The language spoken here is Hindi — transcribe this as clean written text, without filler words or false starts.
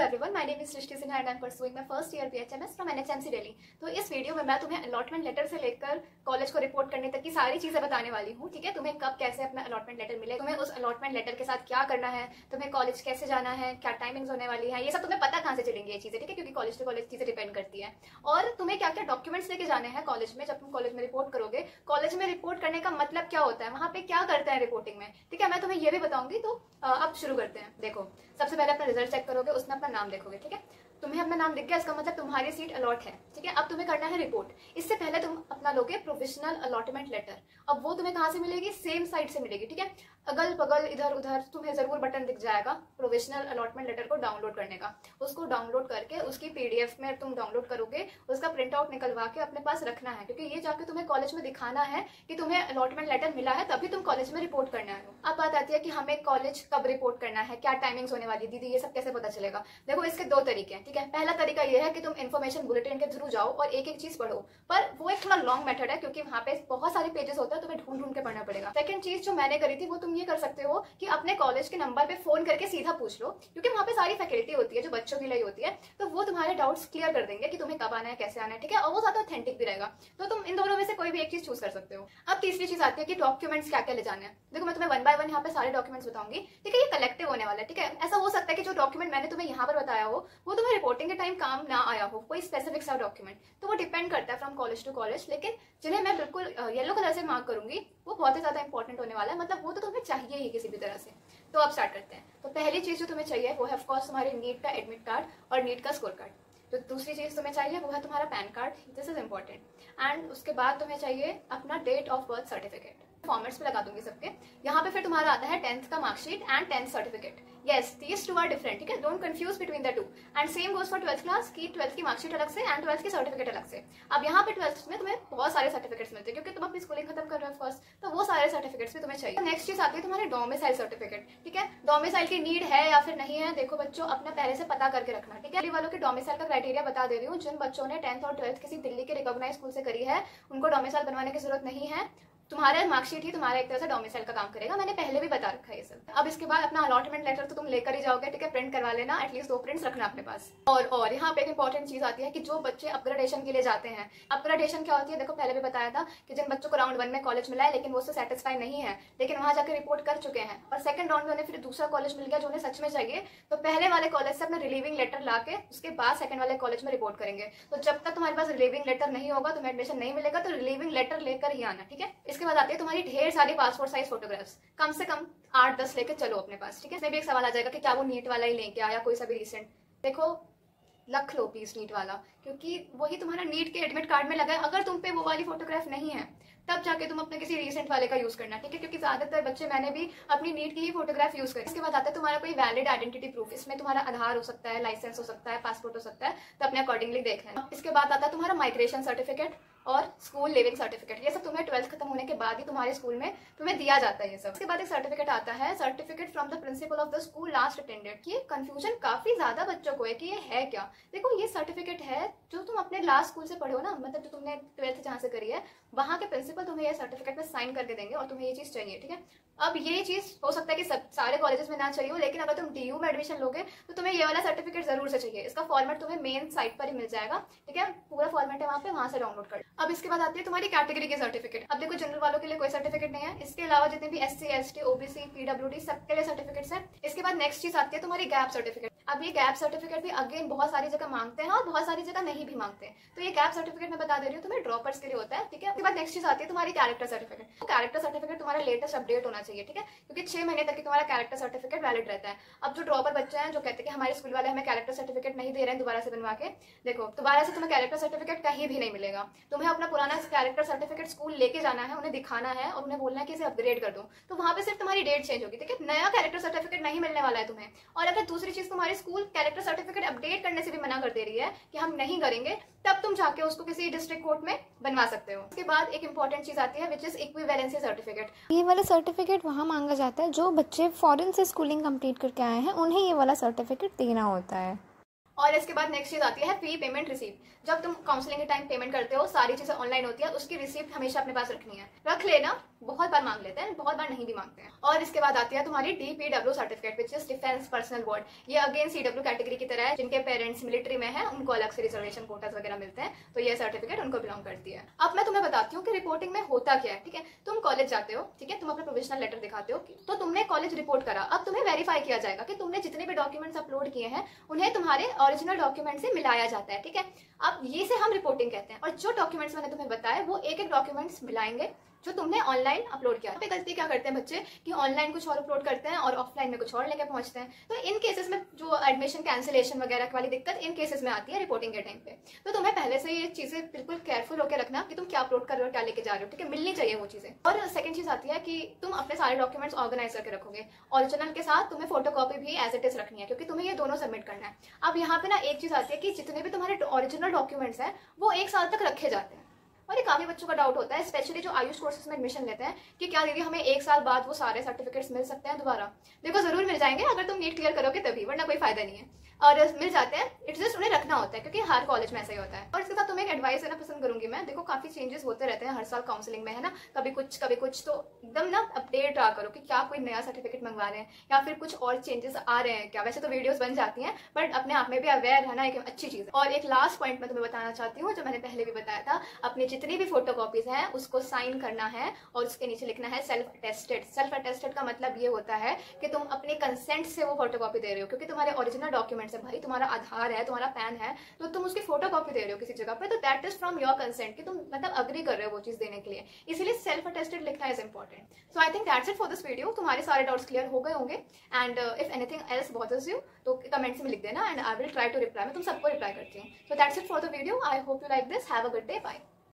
everyone, my name is Srishti Sinha and I am pursuing my first year BHMS from NHMC Delhi। तो इस वीडियो में मैं तुम्हें अलॉटमेंट लेटर से लेकर कॉलेज को रिपोर्ट करने तक की सारी चीजें बताने वाली हूँ। ठीक है, तुम्हें कब कैसे अपना अलॉटमेंट लेटर मिले, तुम्हें उस अलॉटमेंट लेटर के साथ क्या करना है, तुम्हें कॉलेज कैसे जाना है, क्या टाइमिंग्स होने वाली है, ये सब तुम्हें पता कहाँ से चलेंगी ये चीजें। ठीक है, क्योंकि कॉलेज टू कॉलेज चीजें डिपेंड करती है। और तुम्हें क्या क्या डॉक्यूमेंट्स लेके जाने हैं कॉलेज में। जब तुम कॉलेज में रिपोर्ट करोगे, कॉलेज में रिपोर्ट करने का मतलब क्या होता है, वहां पे क्या करते हैं रिपोर्टिंग में। ठीक है, मैं तुम्हें ये भी बताऊंगी। तो अब शुरू करते हैं। देखो, सबसे पहले अपना रिजल्ट चेक करोगे, उसमें अपना नाम देखोगे। ठीक है, तुम्हें अपना नाम दिख गया, इसका मतलब तुम्हारी सीट अलॉट है। ठीक है, अब तुम्हें करना है रिपोर्ट। इससे पहले तुम अपना लोगे प्रोविजनल अलॉटमेंट लेटर। अब वो तुम्हें कहाँ से मिलेगी, सेम साइट से मिलेगी। ठीक है, अगल बगल इधर उधर तुम्हें जरूर बटन दिख जाएगा प्रोविजनल अलॉटमेंट लेटर को डाउनलोड करने का। उसको डाउनलोड करके उसकी पीडीएफ में तुम डाउनलोड करोगे, उसका प्रिंट आउट निकलवा के अपने पास रखना है, क्योंकि ये जाके तुम्हें कॉलेज में दिखाना है कि तुम्हें अलॉटमेंट लेटर मिला है, तभी तुम कॉलेज में रिपोर्ट करना है। अब बात आती है कि हमें कॉलेज कब रिपोर्ट करना है, क्या टाइमिंग्स होने वाली है, दीदी ये सब कैसे पता चलेगा। देखो, इसके दो तरीके हैं। ठीक है, पहला तरीका ये है कि तुम इन्फॉर्मेशन बुलेटिन के थ्रू जाओ और एक एक चीज पढ़ो, पर वो एक थोड़ा लॉन्ग मेथड है, क्योंकि वहाँ पे बहुत सारे पेजेस होते हैं, तुम्हें ढूंढ ढूंढ के पढ़ना पड़ेगा। सेकंड चीज जो मैंने करी थी, वो तुम ये कर सकते हो कि अपने कॉलेज के नंबर पे फोन करके सीधा पूछ लो, क्योंकि वहाँ पे सारी फैकल्टी होती है जो बच्चों के लिए होती है, तो वो तुम्हारे डाउट्स क्लियर कर देंगे कि तुम्हें कब आना है, कैसे आना है। ठीक है, और वो ज्यादा ऑथेंटिक भी रहेगा। तो तुम इन दोनों में से कोई भी एक चीज चूज कर सकते हो। अब तीसरी चीज आती है कि डॉक्यूमेंट्स क्या क्या ले जाने हैं। देखो, मैं तुम्हें वन बाय वन यहाँ पे सारे डॉक्यूमेंट्स बताऊंगी। ठीक है, ये कलेक्टिव होने वाला है। ठीक है, ऐसा हो सकता है कि जो डॉक्यूमेंट मैंने तुम्हें यहाँ पर बताया हो वो तुम्हें रिपोर्टिंग के टाइम काम ना आया हो, कोई स्पेसिफिक सा डॉक्यूमेंट। तो वो डिपेंड करता है फ्रॉम कॉलेज टू कॉलेज, लेकिन जिन्हें मैं बिल्कुल येलो कलर से मार्क करूंगी वो बहुत ही ज्यादा इंपॉर्टेंट होने वाला है। मतलब वो तो तुम्हें चाहिए ही किसी भी तरह से। तो अब स्टार्ट करते हैं। तो पहली चीज जो तुम्हें चाहिए वो है ऑफ कोर्स तुम्हारे नीट का एडमिट कार्ड और नीट का स्कोर कार्ड। जो दूसरी चीज तुम्हें चाहिए वो है तुम्हारा PAN card, this is important. And उसके बाद तुम्हें चाहिए अपना date of birth certificate. Formats पे लगा दूंगी सबके। यहाँ पे फिर तुम्हारा आता है 10th का marksheet and 10th certificate. Yes, these two are different. ठीक है, don't confuse between the two. And same goes for 12th class की 12th की मार्कशीट अलग से एंड 12th की सर्टिफिकेट अलग से। अब यहाँ पे 12th में तुम्हें बहुत सारे सर्टिफिकेट्स मिलते हैं, क्योंकि तुम अपनी स्कूलिंग खत्म कर रहे हो फर्स्ट, तो वो सारे सर्टिफिकेट्स भी तुम्हें चाहिए। नेक्स्ट चीज आती है तुम्हारे डोमिसाइल सर्टिफिकेट। ठीक है, डोमिसाइल की नीड है या फिर नहीं है, देखो बच्चों, अपना पहले से पता करके रखना। ठीक है, दिल्ली वालों के डोमिसाइल का क्राइटेरिया बता दे रही हूँ। जिन बच्चों ने 10th और 12th किसी दिल्ली के रिकॉग्नाइज स्कूल से करी है, उनको डोमिसाइल बनवाने की जरूरत नहीं है। तुम्हारा मार्कशीट ही तुम्हारा एक तरह से डोमिसाइल का काम करेगा। मैंने पहले भी बता रखा है ये सब। अब इसके बाद अपना अलॉटमेंट लेटर तो तुम लेकर ही जाओगे। ठीक है, प्रिंट करवा लेना, एटलीस्ट 2 प्रिंट्स रखना अपने पास। और यहाँ पे एक इंपॉर्टेंट चीज आती है कि जो बच्चे अपग्रेडेशन के लिए जाते हैं। अपग्रेडेशन क्या होती है, देखो पहले भी बताया था कि जिन बच्चों को राउंड 1 में कॉलेज मिला है लेकिन वो उससे सेटिस्फाई नहीं है, लेकिन वहां जाकर रिपोर्ट कर चुके हैं और सेकंड राउंड में उन्हें फिर दूसरा कॉलेज मिल गया जो उन्हें सच में चाहिए, तो पहले वाले कॉलेज से अपना रिलीविंग लेटर ला के उसके बाद सेकंड वाले कॉलेज में रिपोर्ट करेंगे। तो जब तक तुम्हारे पास रिलीविंग लेटर नहीं होगा, तुम्हें एडमिशन नहीं मिलेगा, तो रिलीविंग लेटर लेकर ही आना। ठीक है, इसके बाद आती है तुम्हारी ढेर सारी पासपोर्ट साइज फोटोग्राफ्स, कम से कम 8-10 लेके चलो अपने पास। ठीक है, इसमें भी एक सवाल आ जाएगा कि क्या वो नीट वाला ही लेके आया, कोई सा भी रिसेंट। देखो, रख लो प्लीज नीट वाला, क्योंकि वही तुम्हारा नीट के एडमिट कार्ड में लगा है। अगर तुम पे वो वाली फोटोग्राफ नहीं है, तब जाके तुम अपने किसी रिसेंट वाले का यूज करना। ठीक है, क्योंकि ज्यादातर बच्चे, मैंने भी अपनी नीट की ही फोटोग्राफ यूज करी। इसके बाद आता है तुम्हारा कोई वैलिड आइडेंटिटी प्रूफ। इसमें तुम्हारा आधार हो सकता है, लाइसेंस हो सकता है, पासपोर्ट हो सकता है, तो अपने अकॉर्डिंगली देख लेना। इसके बाद आता है तुम्हारा माइग्रेशन सर्टिफिकेट और स्कूल लिविंग सर्टिफिकेट। ये सब तुम्हें 12th खत्म होने के बाद ही तुम्हारे स्कूल में तुम्हें दिया जाता है ये सब। इसके बाद एक सर्टिफिकेट आता है, certificate from the principle of the school last attended. ये कंफ्यूजन काफी ज्यादा बच्चों को है कि ये है क्या। देखो, ये सर्टिफिकेट है जो तुम अपने लास्ट स्कूल से पढ़े हो ना, मतलब जो तुमने 12th जहाँ से करी है, वहां के प्रिंसिपल तुम्हें ये सर्टिफिकेट में साइन करके देंगे और तुम्हें ये चीज चाहिए। ठीक है, अब ये चीज हो सकता है कि सब सारे कॉलेजेस में ना चाहिए हो, लेकिन अगर तुम डीयू में एडमिशन लोगे तो तुम्हें ये वाला सर्टिफिकेट जरूर से चाहिए। इसका फॉर्मेट तुम्हें मेन साइट पर ही मिल जाएगा। ठीक है, पूरा फॉर्मेट है वहाँ पे, वहां से डाउनलोड कर। अब इसके बाद आती है तुम्हारी कैटेगरी की सर्टिफिकेट। अब देखो, जनरल वालों के लिए कोई सर्टिफिकेट नहीं है, इसके अलावा जितने भी SC ST OBC PWD सबके लिए सर्टिफिकेट्स है। इसके बाद नेक्स्ट चीज आती है तुम्हारी गैप सर्टिफिकेट। अब ये गैप सर्टिफिकेट भी अगेन बहुत सारी जगह मांगते हैं और बहुत सारी जगह नहीं भी मांगते हैं। तो ये गैप सर्टिफिकेट मैं बता दे रही हूँ तुम्हें, ड्रॉपर्स के लिए होता है। ठीक है, उसके बाद नेक्स्ट चीज आती है तुम्हारी कैरेक्टर सर्टिफिकेट। कैरेक्टर सर्टिफिकेट तुम्हारा लेटेस्ट अपडेट होना चाहिए। ठीक है, क्योंकि 6 महीने तक तुम्हारा कैरेक्टर सर्टिफिकेट वैलिड रहता है। अब जो ड्रॉपर बच्चे हैं जो कहते हैं कि हमारे स्कूल वाले हमें कैरेक्टर सर्टिफिकेट नहीं दे रहे हैं दोबारा से बनवा के, देखो दोबारा से तुम्हें कैरेक्टर सर्टिफिकेट कहीं भी नहीं मिलेगा। तुम्हें अपना पुराना कैरेक्टर सर्टिफिकेट स्कूल लेके जाना है, उन्हें दिखाना है और उन्हें बोलना है कि इसे अपग्रेड कर दो, तो वहां पे सिर्फ तुम्हारी डेट चेंज होगी। ठीक है, नया कैरेक्टर सर्टिफिकेट नहीं मिलने वाला है तुम्हें। और अगर दूसरी चीज, तुम्हारे स्कूल कैरेक्टर सर्टिफिकेट अपडेट करने से भी मना कर दे रही है कि हम नहीं करेंगे, तब तुम जाके उसको किसी डिस्ट्रिक्ट कोर्ट में बनवा सकते हो। उसके बाद एक इंपॉर्टेंट चीज आती है विच इज इक्विवेलेंसी सर्टिफिकेट। ये वाला सर्टिफिकेट वहाँ मांगा जाता है जो बच्चे फॉरेन से स्कूलिंग कंप्लीट करके आए हैं, उन्हें ये वाला सर्टिफिकेट देना होता है। और इसके बाद नेक्स्ट चीज आती है फी पेमेंट रिसीप्ट। जब तुम काउंसलिंग के टाइम पेमेंट करते हो, सारी चीजें ऑनलाइन होती है, उसकी रिसीप्ट हमेशा अपने पास रखनी है। रख लेना, बहुत बार मांग लेते हैं, बहुत बार नहीं भी मांगते हैं। और इसके बाद आती है तुम्हारी DPW certificate which is defence personnel ward. ये अगेन CW कैटेगरी की तरह है, जिनके पेरेंट्स मिलिट्री में है उनको अलग से रिजर्वेशन कोटास वगैरह मिलते हैं, तो ये सर्टिफिकेट उनको बिलोंग करती है। अब मैं तुम्हें बताती हूँ कि रिपोर्टिंग में होता क्या है। ठीक है, तुम कॉलेज जाते हो, ठीक है, तुम अपना प्रोविजनल लेटर दिखाते हो, तो तुमने कॉलेज रिपोर्ट करा। अब तुम्हें वेरीफाई किया जाएगा कि तुमने जितने भी डॉक्यूमेंट्स अपलोड किए हैं उन्हें तुम्हारे ओरिजिनल डॉक्यूमेंट से मिलाया जाता है। ठीक है, अब ये से हम रिपोर्टिंग कहते हैं। और जो डॉक्यूमेंट्स मैंने तुम्हें बताया वो एक एक डॉक्यूमेंट्स मिलाएंगे जो तुमने ऑनलाइन अपलोड किया। गलती क्या करते हैं बच्चे कि ऑनलाइन कुछ और अपलोड करते हैं और ऑफलाइन में कुछ और लेके पहुंचते हैं। तो इन केसेस में जो एडमिशन कैंसिलेशन वगैरह वाली दिक्कत इन केसेस में आती है रिपोर्टिंग के टाइम पे। तो तुम्हें पहले से ये चीजें बिल्कुल केयरफुल होकर रखना कि तुम क्या अपलोड कर रहे हो, क्या लेके जा रहे हो। ठीक है, मिलनी चाहिए वो चीजें। और सेकंड चीज आती है कि तुम अपने सारे डॉक्यूमेंट्स ऑर्गेनाइज करके रखोगे। ओरिजिनल के साथ तुम्हें फोटोकॉपी भी एज इट इज रखनी है, क्योंकि तुम्हें ये दोनों सबमिट करना है। अब यहाँ पे ना एक चीज आती है कि जितने भी तुम्हारे ओरिजिनल डॉक्यूमेंट्स हैं वो 1 साल तक रखे जाते हैं। और ये काफी बच्चों का डाउट होता है, स्पेशली जो आयुष कोर्सेज में एडमिशन लेते हैं, कि क्या दीदी हमें 1 साल बाद वो सारे सर्टिफिकेट्स मिल सकते हैं दोबारा। देखो जरूर मिल जाएंगे अगर तुम नीट क्लियर करोगे तभी, वरना कोई फायदा नहीं है। और मिल जाते हैं, इट्स जस्ट उन्हें रखना होता है, क्योंकि हर कॉलेज में ऐसा ही होता है। और इसके साथ तुम्हें एक एडवाइस देना पसंद करूंगी मैं। देखो काफी चेंजेस होते रहते हैं हर साल काउंसलिंग में, है ना, कभी कुछ तो एकदम ना अपडेट रहा करो कि क्या कोई नया सर्टिफिकेट मंगवा रहे हैं या फिर कुछ और चेंजेस आ रहे हैं क्या। वैसे तो वीडियोस बन जाती हैं, बट अपने आप में भी अवेयर रहना एक अच्छी चीज है। और एक लास्ट पॉइंट मैं तुम्हें बताना चाहती हूँ, जो मैंने पहले भी बताया था, अपनी जितनी भी फोटोकॉपीज हैं उसको साइन करना है और उसके नीचे लिखना है सेल्फ अटेस्टेड। सेल्फ अटेस्टेड का मतलब ये होता है कि तुम अपने कंसेंट से वो फोटोकॉपी दे रहे हो, क्योंकि तुम्हारे ओरिजिनल डॉक्यूमेंट्स है भाई, तुम्हारा आधार है, तुम्हारा पैन है, तो तुम उसकी फोटोकॉपी दे रहे हो किसी जगह पे, तो that is from your consent, कि तुम मतलब अग्री कर रहे हो वो चीज देने के लिए। इसीलिए सेल्फ अटेस्टेड लिखना is important. So I think that's it for this video. तुम्हारे सारे डाउट्स क्लियर हो गए होंगे, and if anything else bothers you तो कमेंट्स में लिख देना, and I will try to reply. मैं तुम सबको रिप्लाई करती हूँ। So that's it for the video. I hope you like this. Have a good day. Bye.